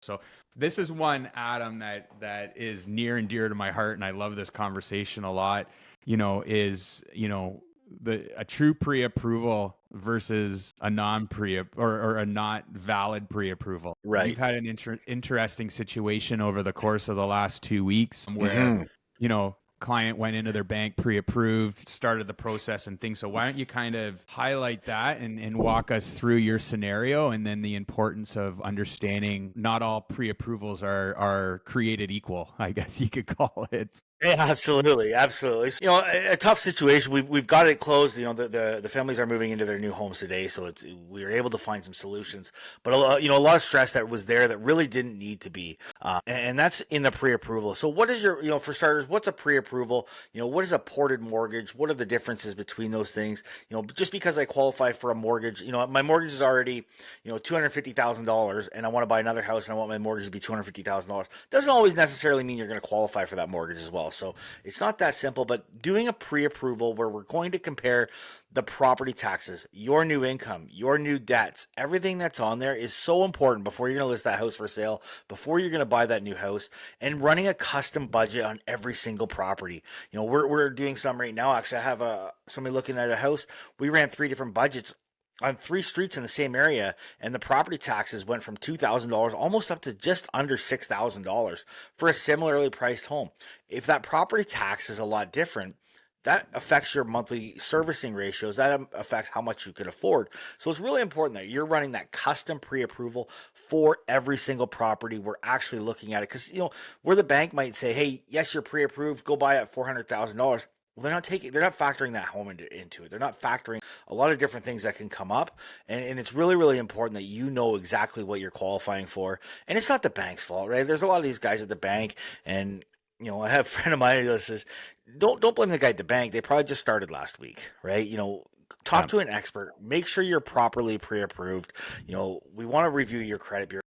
So this is one, Adam, that is near and dear to my heart, and I love this conversation a lot. Is a true pre-approval versus a non-pre or a not valid pre-approval. We've Right. had an interesting situation over the course of the last 2 weeks where Hmm. client went into their bank pre-approved, started the process and things. So why don't you kind of highlight that and walk us through your scenario, and then the importance of understanding not all pre-approvals are created equal, I guess you could call it. Yeah, absolutely, absolutely. A tough situation. We've got it closed. The families are moving into their new homes today, so we were able to find some solutions. But a lot of stress that was there that really didn't need to be, and that's in the pre-approval. So, what is for starters, what's a pre-approval? What is a ported mortgage? What are the differences between those things? Just because I qualify for a mortgage, my mortgage is already, $250,000, and I want to buy another house, and I want my mortgage to be $250,000. Doesn't always necessarily mean you're going to qualify for that mortgage as well. So it's not that simple, but doing a pre-approval where we're going to compare the property taxes, your new income, your new debts, everything that's on there is so important before you're going to list that house for sale, before you're going to buy that new house, and running a custom budget on every single property. We're doing some right now. Actually, I have somebody looking at a house. We ran 3 different budgets on 3 streets in the same area, and the property taxes went from $2,000 almost up to just under $6,000 for a similarly priced home. If that property tax is a lot different, that affects your monthly servicing ratios. That affects how much you can afford. So it's really important that you're running that custom pre-approval for every single property. We're actually looking at it because where the bank might say, "Hey, yes, you're pre-approved. Go buy at $400,000." Well, they're not factoring that home into it. They're not factoring a lot of different things that can come up. And it's really, really important that you know exactly what you're qualifying for. And it's not the bank's fault, right? There's a lot of these guys at the bank, and I have a friend of mine who says, don't blame the guy at the bank. They probably just started last week, right? Talk Yeah. to an expert. Make sure you're properly pre-approved. We want to review your credit bureau.